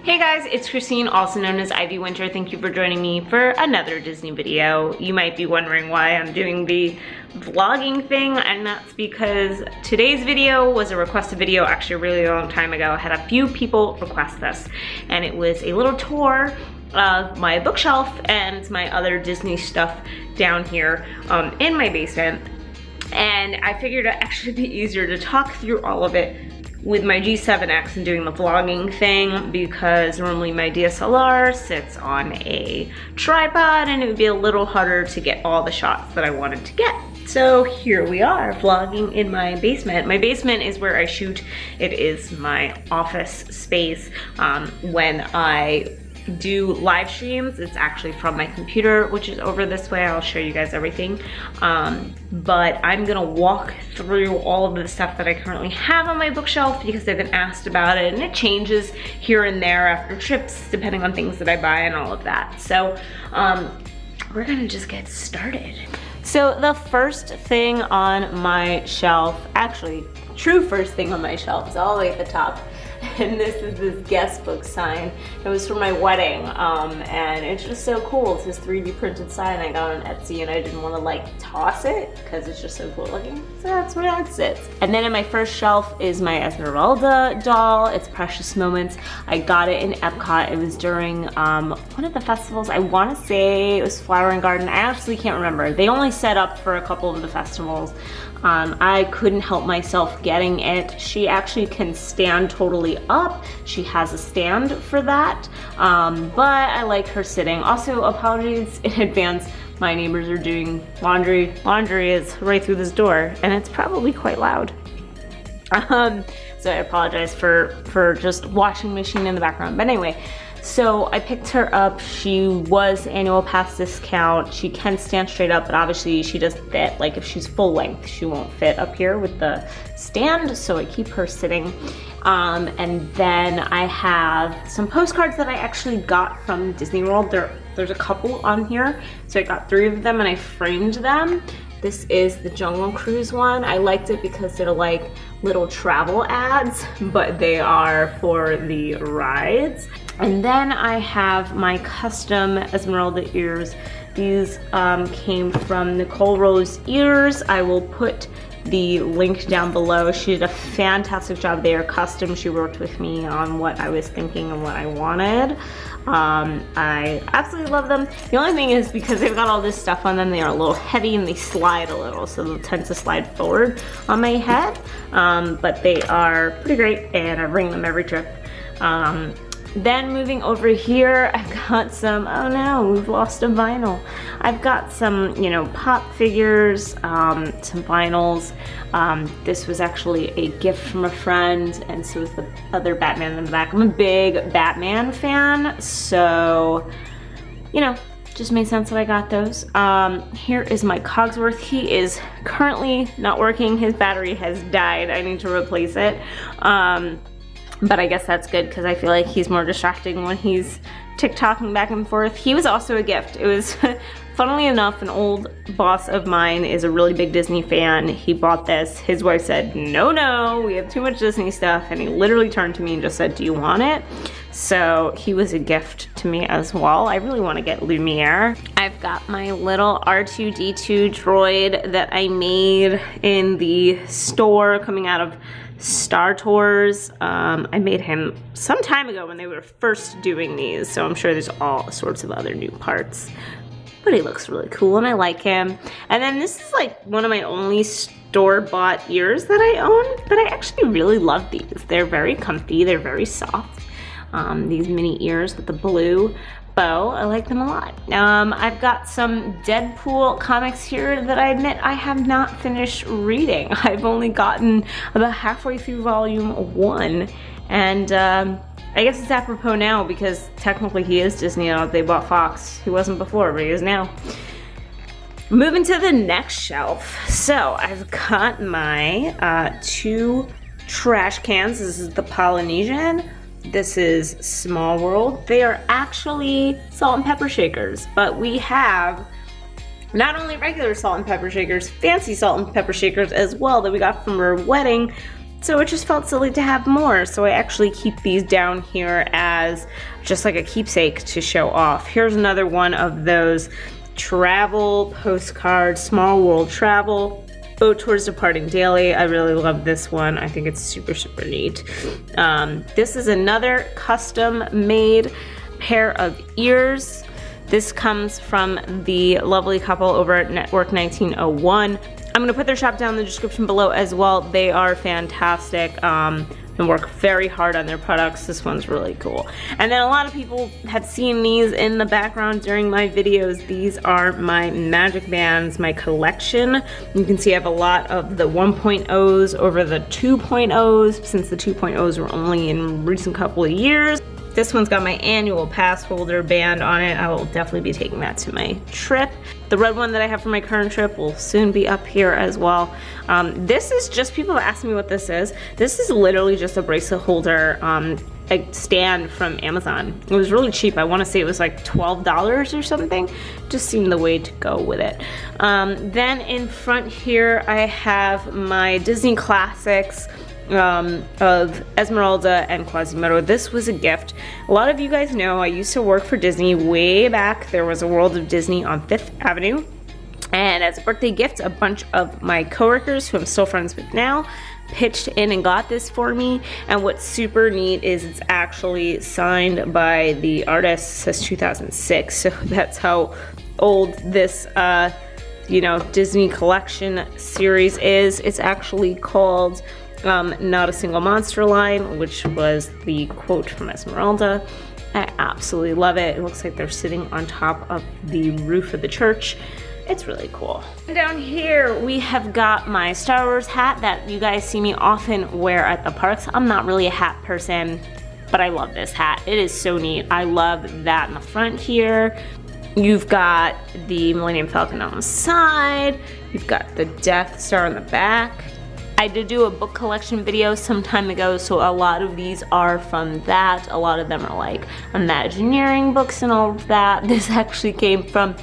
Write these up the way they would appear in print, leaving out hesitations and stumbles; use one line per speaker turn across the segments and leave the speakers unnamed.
Hey guys, it's Christine, also known as Ivy Winter. Thank you for joining me for another Disney video. You might be wondering why I'm doing the vlogging thing, and that's because today's video was a requested video actually a really long time ago. I had a few people request this, and it was a little tour of my bookshelf and my other Disney stuff down here in my basement. And I figured it'd actually be easier to talk through all of it with my G7X and doing the vlogging thing, because normally my DSLR sits on a tripod and it would be a little harder to get all the shots that I wanted to get. So here we are, vlogging in my basement. My basement is where I shoot. It is my office space. When I do live streams, it's actually from my computer, which is over this way. I'll show you guys everything. But I'm gonna walk through all of the stuff that I currently have on my bookshelf because they've been asked about it, and it changes here and there after trips depending on things that I buy and all of that. So we're gonna just get started. So the first thing on my shelf, actually true first thing on my shelf, is all the way at the top. And this is this guest book sign. It was for my wedding, and it's just so cool. It's this 3D printed sign I got on Etsy, and I didn't want to like toss it because it's just so cool looking. So that's where that sits. And then in my first shelf is my Esmeralda doll. It's Precious Moments. I got it in Epcot. It was during one of the festivals. I want to say it was Flower and Garden. I actually can't remember. They only set up for a couple of the festivals. I couldn't help myself getting it. She actually can stand totally up. She has a stand for that, but I like her sitting. Also, apologies in advance. My neighbors are doing laundry. Laundry is right through this door, and it's probably quite loud. So I apologize for just washing machine in the background. But anyway, so I picked her up. She was annual pass discount. She can stand straight up, but obviously she doesn't fit. Like if she's full length, she won't fit up here with the stand, so I keep her sitting. And then I have some postcards that I actually got from Disney World. There's a couple on here, so I got 3 of them and I framed them. This is the Jungle Cruise one. I liked it because they're like little travel ads, but they are for the rides. And then I have my custom Esmeralda ears. These came from Nicole Rose Ears. I will put the link down below. She did a fantastic job. They are custom. She worked with me on what I was thinking and what I wanted. I absolutely love them. The only thing is, because they've got all this stuff on them, they are a little heavy and they slide a little, so they'll tend to slide forward on my head. But they are pretty great, and I bring them every trip. Then moving over here, I've got some, oh no, we've lost a vinyl. I've got some, you know, pop figures, some vinyls. This was actually a gift from a friend, and so is the other Batman in the back. I'm a big Batman fan, so, you know, just made sense that I got those. Here is my Cogsworth. He is currently not working. His battery has died. I need to replace it. But I guess that's good because I feel like he's more distracting when he's TikToking back and forth. He was also a gift. It was, funnily enough, an old boss of mine is a really big Disney fan. He bought this. His wife said, no, we have too much Disney stuff. And he literally turned to me and just said, do you want it? So he was a gift to me as well. I really want to get Lumiere. I've got my little R2-D2 droid that I made in the store coming out of Star Tours. I made him some time ago when they were first doing these, so I'm sure there's all sorts of other new parts. But he looks really cool and I like him. And then this is like one of my only store-bought ears that I own, but I actually really love these. They're very comfy, they're very soft. These mini ears with the blue bow, I like them a lot. I've got some Deadpool comics here that I admit I have not finished reading. I've only gotten about halfway through volume 1, and I guess it's apropos now because technically he is Disney now. They bought Fox. He wasn't before, but he is now. Moving to the next shelf. So I've got my 2 trash cans. This is the Polynesian. This is Small World. They are actually salt and pepper shakers, but we have not only regular salt and pepper shakers, fancy salt and pepper shakers as well that we got from our wedding, So it just felt silly to have more. So I actually keep these down here as just like a keepsake to show off. Here's another one of those travel postcards, small world travel. Boat Tours Departing Daily. I really love this one. I think it's super, super neat. This is another custom made pair of ears. This comes from the lovely couple over at Network 1901. I'm gonna put their shop down in the description below as well. They are fantastic and work very hard on their products. This one's really cool. And then a lot of people have seen these in the background during my videos. These are my magic bands, my collection. You can see I have a lot of the 1.0s over the 2.0s, since the 2.0s were only in recent couple of years. This one's got my annual pass holder band on it. I will definitely be taking that to my trip. The red one that I have for my current trip will soon be up here as well. This is just, people have asked me what this is. This is literally just a bracelet holder a stand from Amazon. It was really cheap. I want to say it was like $12 or something. Just seemed the way to go with it. Then in front here I have my Disney classics of Esmeralda and Quasimodo. This was a gift. A lot of you guys know I used to work for Disney way back. There was a World of Disney on 5th Avenue. And as a birthday gift, a bunch of my coworkers, who I'm still friends with now, pitched in and got this for me. And what's super neat is it's actually signed by the artist. It says 2006, so that's how old this Disney collection series is. It's actually called Not a Single Monster Line, which was the quote from Esmeralda. I absolutely love it. It looks like they're sitting on top of the roof of the church. It's really cool. And down here we have got my Star Wars hat that you guys see me often wear at the parks. I'm not really a hat person, but I love this hat. It is so neat. I love that in the front here. You've got the Millennium Falcon on the side. You've got the Death Star on the back. I did do a book collection video some time ago, so a lot of these are from that. A lot of them are like Imagineering books and all of that. This actually came from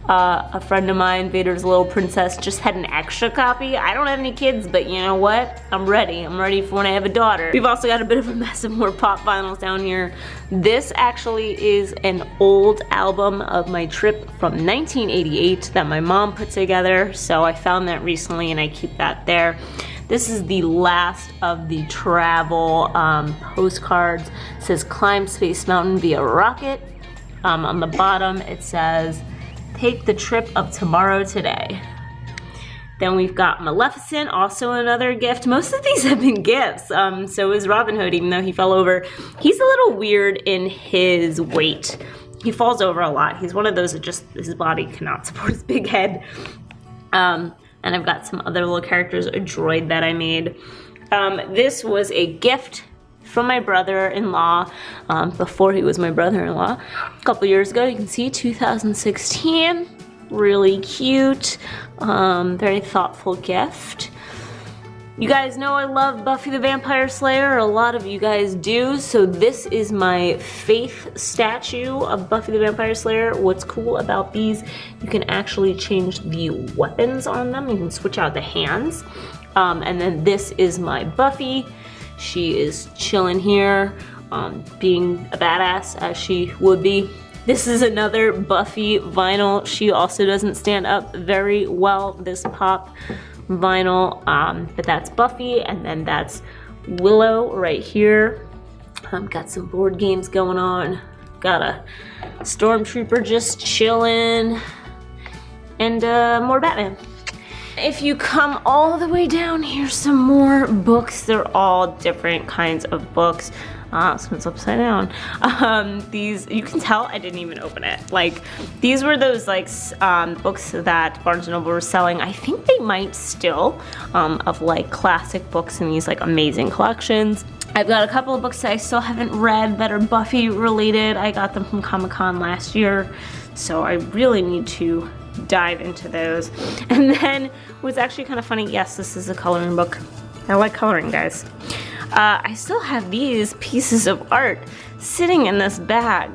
a friend of mine, Vader's Little Princess, just had an extra copy. I don't have any kids, but you know what? I'm ready. I'm ready for when I have a daughter. We've also got a bit of a mess of more pop vinyls down here. This actually is an old album of my trip from 1988 that my mom put together, so I found that recently and I keep that there. This is the last of the travel postcards. It says climb Space Mountain via rocket. On the bottom it says take the trip of tomorrow today. Then we've got Maleficent, also another gift. Most of these have been gifts. So is Robin Hood, even though he fell over. He's a little weird in his weight. He falls over a lot. He's one of those that just, his body cannot support his big head. And I've got some other little characters, a droid that I made. This was a gift from my brother-in-law, before he was my brother-in-law, a couple years ago. You can see 2016, really cute, very thoughtful gift. You guys know I love Buffy the Vampire Slayer, a lot of you guys do, so this is my faith statue of Buffy the Vampire Slayer. What's cool about these, you can actually change the weapons on them, you can switch out the hands, and then this is my Buffy. She is chilling here, being a badass as she would be. This is another Buffy vinyl. She also doesn't stand up very well, this pop vinyl, but that's Buffy, and then that's Willow right here. Got some board games going on. Got a Stormtrooper just chilling, and more Batman. If you come all the way down, here's some more books. They're all different kinds of books. This one's upside down. These, you can tell I didn't even open it. Like, these were those like books that Barnes & Noble were selling. I think they might still, of like classic books in these like amazing collections. I've got a couple of books that I still haven't read that are Buffy related. I got them from Comic-Con last year, so I really need to dive into those. And then what's actually kind of funny, yes, this is a coloring book. I like coloring, guys. I still have these pieces of art sitting in this bag,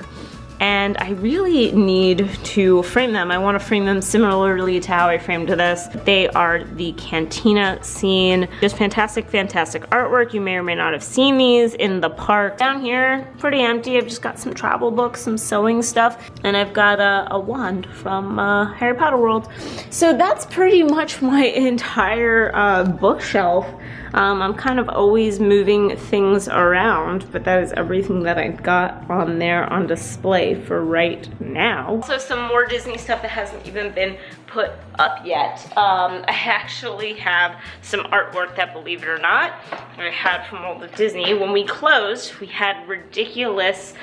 and I really need to frame them. I want to frame them similarly to how I framed this. They are the Cantina scene. Just fantastic, fantastic artwork. You may or may not have seen these in the park. Down here, pretty empty. I've just got some travel books, some sewing stuff, and I've got a wand from Harry Potter World. So that's pretty much my entire bookshelf. I'm kind of always moving things around, but that is everything that I've got on there on display for right now. Also, some more Disney stuff that hasn't even been put up yet. I actually have some artwork that, believe it or not, I had from all the Disney. When we closed, we had ridiculous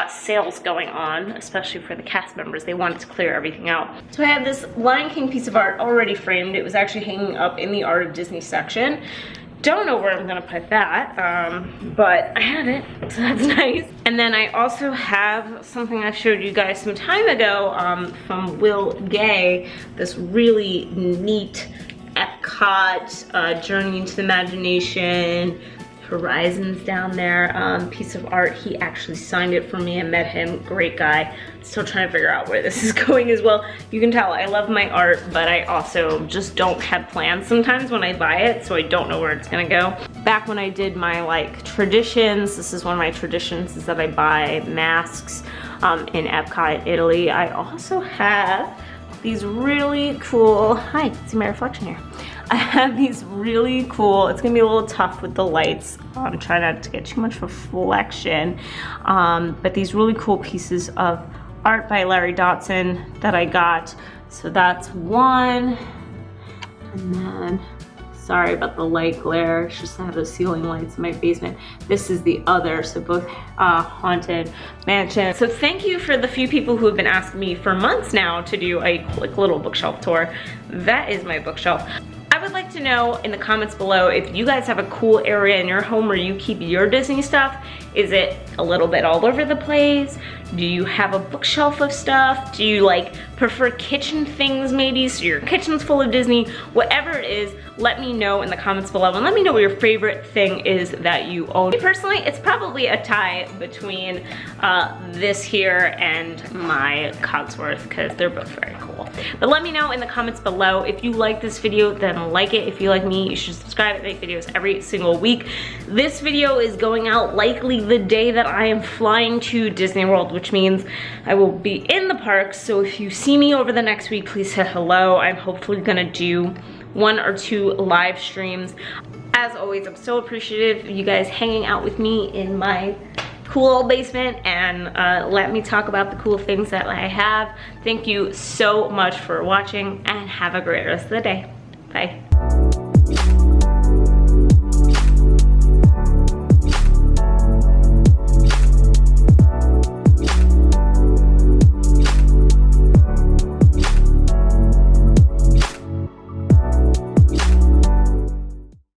sales going on, especially for the cast members. They wanted to clear everything out. So I have this Lion King piece of art already framed. It was actually hanging up in the Art of Disney section. Don't know where I'm gonna put that, but I have it, so that's nice. And then I also have something I showed you guys some time ago from Will Gay, this really neat Epcot, Journey into the Imagination, Horizons down there, piece of art. He actually signed it for me. I met him, great guy. Still trying to figure out where this is going as well. You can tell I love my art, but I also just don't have plans sometimes when I buy it, so I don't know where it's gonna go. Back when I did my like traditions, this is one of my traditions, is that I buy masks in Epcot, Italy. I also have these really cool, hi, see my reflection here. I have these really cool, it's gonna be a little tough with the lights. I'm trying not to get too much reflection, but these really cool pieces of art by Larry Dotson that I got. So that's one, and then, sorry about the light glare, it's just I have those ceiling lights in my basement. This is the other, so both Haunted Mansion. So thank you for the few people who have been asking me for months now to do a quick little bookshelf tour. That is my bookshelf. I would like to know in the comments below if you guys have a cool area in your home where you keep your Disney stuff. Is it a little bit all over the place? Do you have a bookshelf of stuff? Do you like prefer kitchen things maybe, so your kitchen's full of Disney? Whatever it is, let me know in the comments below, and let me know what your favorite thing is that you own. Me personally, it's probably a tie between this here and my Cogsworth, because they're both very cool. But let me know in the comments below. If you like this video, then like it. If you like me, you should subscribe. I make videos every single week. This video is going out likely the day that I am flying to Disney World, which means I will be in the parks. So if you see me over the next week, please say hello. I'm hopefully gonna do 1 or 2 live streams. As always, I'm so appreciative of you guys hanging out with me in my cool old basement and let me talk about the cool things that I have. Thank you so much for watching, and have a great rest of the day. Bye.